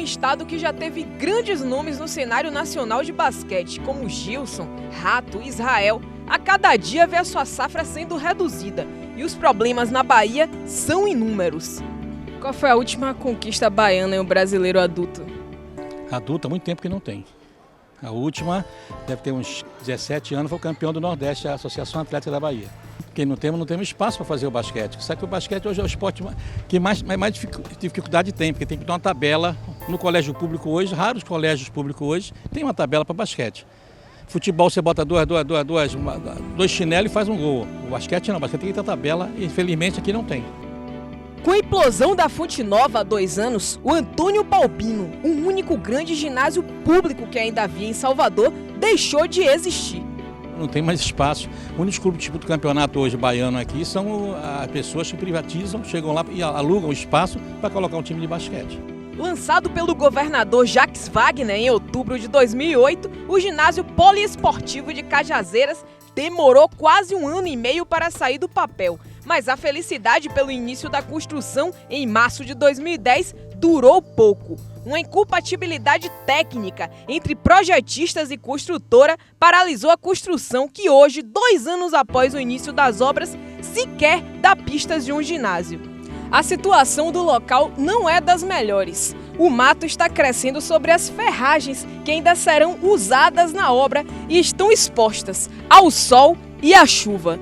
estado que já teve grandes nomes no cenário nacional de basquete, como Gilson, Rato, Israel, a cada dia vê a sua safra sendo reduzida e os problemas na Bahia são inúmeros. Qual foi a última conquista baiana em um brasileiro adulto? Adulto há muito tempo que não tem. A última deve ter uns 17 anos, foi o campeão do Nordeste, a Associação Atlética da Bahia. Porque não temos espaço para fazer o basquete. Só que o basquete hoje é o esporte que mais dificuldade tem, porque tem que ter uma tabela no colégio público hoje, raros colégios públicos hoje tem uma tabela para basquete. Futebol você bota dois chinelos e faz um gol. O basquete não, o basquete tem que ter tabela e infelizmente aqui não tem. Com a implosão da Fonte Nova há 2 anos, o Antônio Balbino, um único grande ginásio público que ainda havia em Salvador, deixou de existir. Não tem mais espaço. O único clube tipo do campeonato hoje baiano aqui são as pessoas que privatizam, chegam lá e alugam o espaço para colocar um time de basquete. Lançado pelo governador Jacques Wagner em outubro de 2008, o ginásio poliesportivo de Cajazeiras demorou quase 1 ano e meio para sair do papel. Mas a felicidade pelo início da construção, em março de 2010, durou pouco. Uma incompatibilidade técnica entre projetistas e construtora paralisou a construção que hoje, 2 anos após o início das obras, sequer dá pistas de um ginásio. A situação do local não é das melhores. O mato está crescendo sobre as ferragens que ainda serão usadas na obra e estão expostas ao sol e à chuva.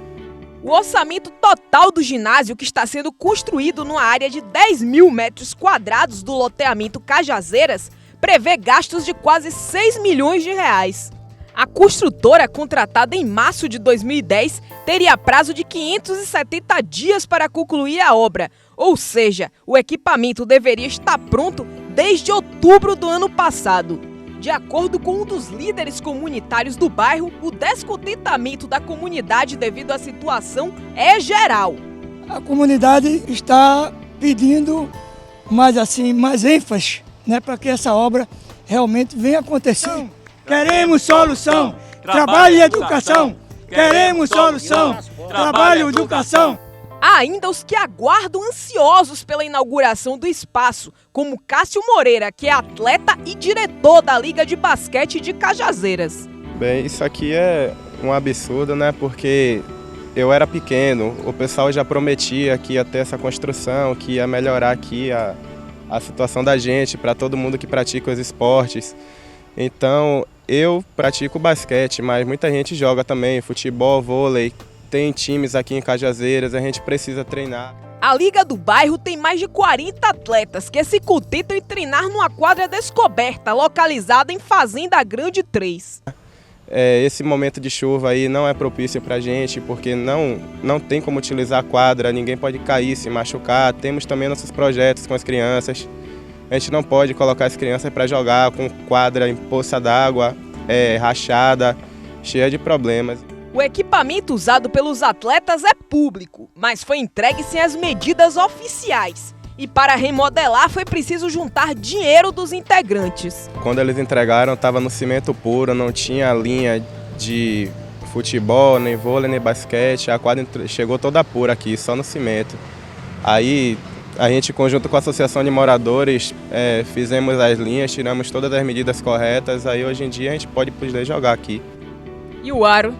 O orçamento total do ginásio, que está sendo construído numa área de 10 mil metros quadrados do loteamento Cajazeiras, prevê gastos de quase 6 milhões de reais. A construtora, contratada em março de 2010, teria prazo de 570 dias para concluir a obra, ou seja, o equipamento deveria estar pronto desde outubro do ano passado. De acordo com um dos líderes comunitários do bairro, o descontentamento da comunidade devido à situação é geral. A comunidade está pedindo mais ênfase, para que essa obra realmente venha acontecer. Queremos solução, trabalho e educação. Queremos solução, trabalho e educação. Há ainda os que aguardam ansiosos pela inauguração do espaço, como Cássio Moreira, que é atleta e diretor da Liga de Basquete de Cajazeiras. Bem, isso aqui é um absurdo, Porque eu era pequeno, o pessoal já prometia que ia ter essa construção, que ia melhorar aqui a situação da gente, para todo mundo que pratica os esportes. Então, eu pratico basquete, mas muita gente joga também futebol, vôlei. Tem times aqui em Cajazeiras, a gente precisa treinar. A Liga do Bairro tem mais de 40 atletas que se contentam em treinar numa quadra descoberta, localizada em Fazenda Grande 3. Esse momento de chuva aí não é propício pra gente, porque não tem como utilizar a quadra, ninguém pode cair, se machucar. Temos também nossos projetos com as crianças. A gente não pode colocar as crianças para jogar com quadra em poça d'água, rachada, cheia de problemas. O equipamento usado pelos atletas é público, mas foi entregue sem as medidas oficiais. E para remodelar foi preciso juntar dinheiro dos integrantes. Quando eles entregaram, estava no cimento puro, não tinha linha de futebol, nem vôlei, nem basquete. A quadra chegou toda pura aqui, só no cimento. Aí a gente, conjunto com a Associação de Moradores, fizemos as linhas, tiramos todas as medidas corretas. Aí hoje em dia a gente pode poder jogar aqui. E o aro?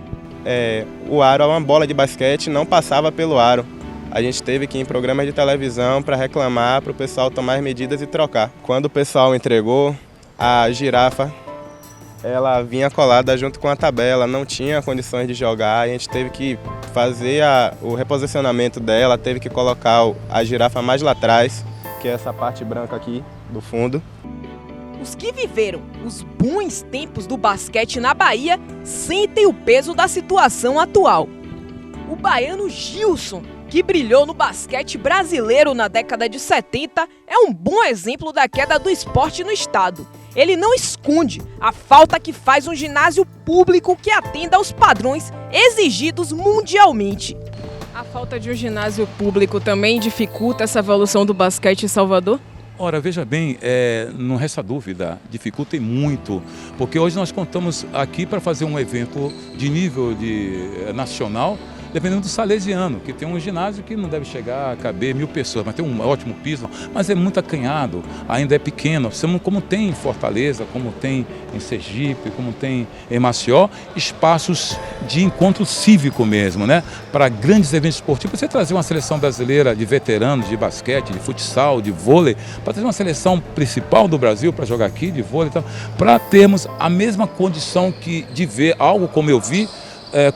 O aro é uma bola de basquete, não passava pelo aro. A gente teve que ir em programas de televisão para reclamar, para o pessoal tomar as medidas e trocar. Quando o pessoal entregou, a girafa, ela vinha colada junto com a tabela, não tinha condições de jogar. A gente teve que fazer o reposicionamento dela, teve que colocar a girafa mais lá atrás, que é essa parte branca aqui do fundo. Os que viveram os bons tempos do basquete na Bahia sentem o peso da situação atual. O baiano Gilson, que brilhou no basquete brasileiro na década de 70, é um bom exemplo da queda do esporte no estado. Ele não esconde a falta que faz um ginásio público que atenda aos padrões exigidos mundialmente. A falta de um ginásio público também dificulta essa evolução do basquete em Salvador? Ora, veja bem, não resta dúvida, dificulta muito, porque hoje nós contamos aqui para fazer um evento de nível nacional, dependendo do Salesiano, que tem um ginásio que não deve chegar a caber 1.000 pessoas, mas tem um ótimo piso, mas é muito acanhado, ainda é pequeno, como tem em Fortaleza, como tem em Sergipe, como tem em Maceió, espaços de encontro cívico mesmo, né? Para grandes eventos esportivos, você trazer uma seleção brasileira de veteranos, de basquete, de futsal, de vôlei, para trazer uma seleção principal do Brasil para jogar aqui, de vôlei, então, para termos a mesma condição de ver algo como eu vi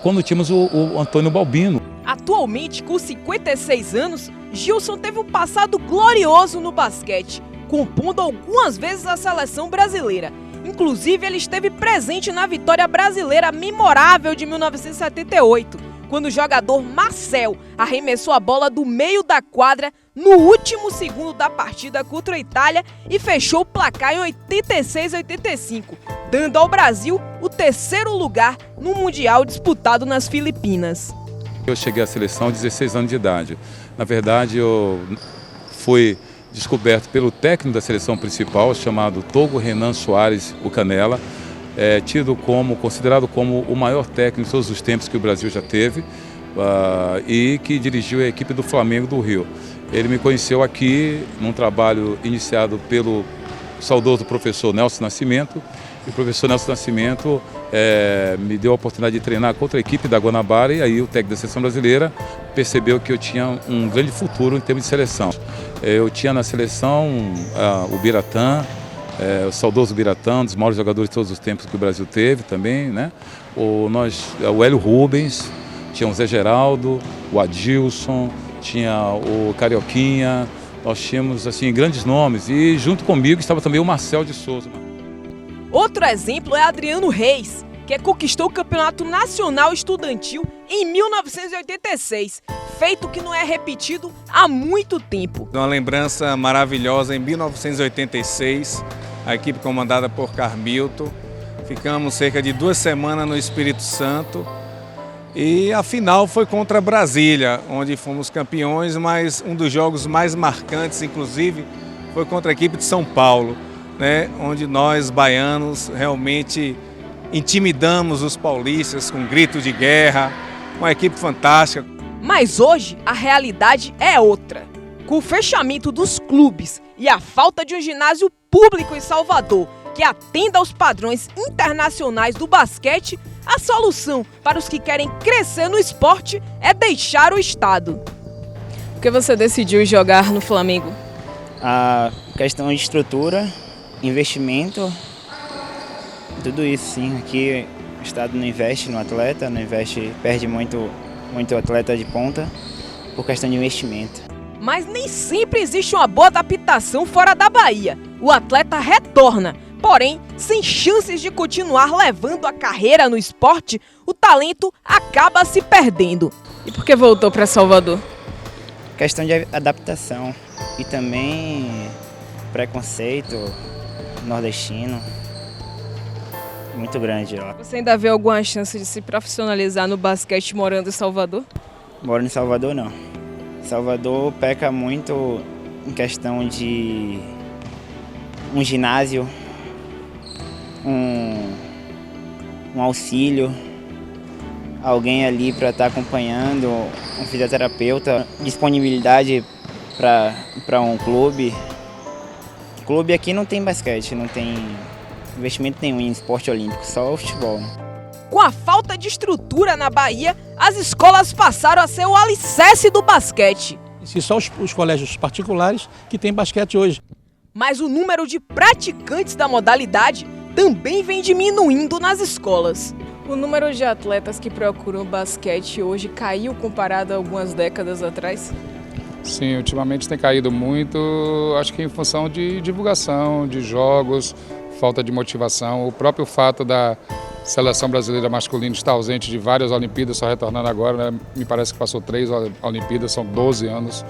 quando tínhamos o Antônio Balbino. Atualmente, com 56 anos, Gilson teve um passado glorioso no basquete, compondo algumas vezes a seleção brasileira. Inclusive, ele esteve presente na vitória brasileira memorável de 1978, quando o jogador Marcel arremessou a bola do meio da quadra no último segundo da partida contra a Itália e fechou o placar em 86-85, dando ao Brasil o 3º lugar no Mundial disputado nas Filipinas. Eu cheguei à seleção aos 16 anos de idade. Na verdade, eu fui descoberto pelo técnico da seleção principal, chamado Togo Renan Soares, o Canela, considerado como o maior técnico de todos os tempos que o Brasil já teve, e que dirigiu a equipe do Flamengo do Rio. Ele me conheceu aqui num trabalho iniciado pelo saudoso professor Nelson Nascimento, e o professor Nelson Nascimento me deu a oportunidade de treinar contra a equipe da Guanabara, e aí o técnico da seleção brasileira percebeu que eu tinha um grande futuro em termos de seleção. Eu tinha na seleção o Biratã, o saudoso Biratã, um dos maiores jogadores de todos os tempos que o Brasil teve também, né? O Hélio Rubens, tinha o Zé Geraldo, o Adilson, tinha o Carioquinha, nós tínhamos assim, grandes nomes, e junto comigo estava também o Marcel de Souza. Outro exemplo é Adriano Reis, que conquistou o Campeonato Nacional Estudantil em 1986, feito que não é repetido há muito tempo. Uma lembrança maravilhosa, em 1986, a equipe comandada por Carmilton, ficamos cerca de 2 semanas no Espírito Santo, e a final foi contra Brasília, onde fomos campeões, mas um dos jogos mais marcantes, inclusive, foi contra a equipe de São Paulo, né, onde nós, baianos, realmente intimidamos os paulistas com grito de guerra, uma equipe fantástica. Mas hoje a realidade é outra. Com o fechamento dos clubes e a falta de um ginásio público em Salvador que atenda aos padrões internacionais do basquete, a solução para os que querem crescer no esporte é deixar o estado. Por que você decidiu jogar no Flamengo? A questão de estrutura, investimento, tudo isso sim. Aqui o estado não investe no atleta, perde muito atleta de ponta por questão de investimento. Mas nem sempre existe uma boa adaptação fora da Bahia. O atleta retorna, porém, sem chances de continuar levando a carreira no esporte, o talento acaba se perdendo. E por que voltou para Salvador? Questão de adaptação e também preconceito nordestino muito grande lá. Você ainda vê alguma chance de se profissionalizar no basquete morando em Salvador? Moro em Salvador não. Salvador peca muito em questão de um ginásio, um auxílio, alguém ali para estar acompanhando, um fisioterapeuta, disponibilidade para um clube. Clube aqui não tem basquete, não tem investimento nenhum em esporte olímpico, só o futebol. Com a falta de estrutura na Bahia, as escolas passaram a ser o alicerce do basquete. E só os colégios particulares que têm basquete hoje. Mas o número de praticantes da modalidade também vem diminuindo nas escolas. O número de atletas que procuram basquete hoje caiu comparado a algumas décadas atrás? Sim, ultimamente tem caído muito, acho que em função de divulgação, de jogos, falta de motivação. O próprio fato da seleção brasileira masculina estar ausente de várias Olimpíadas, só retornando agora, né? Me parece que passou 3 Olimpíadas, são 12 anos.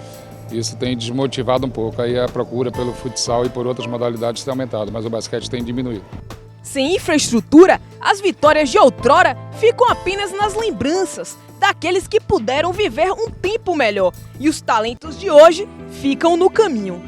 Isso tem desmotivado um pouco. Aí a procura pelo futsal e por outras modalidades tem aumentado, mas o basquete tem diminuído. Sem infraestrutura, as vitórias de outrora ficam apenas nas lembranças daqueles que puderam viver um tempo melhor. E os talentos de hoje ficam no caminho.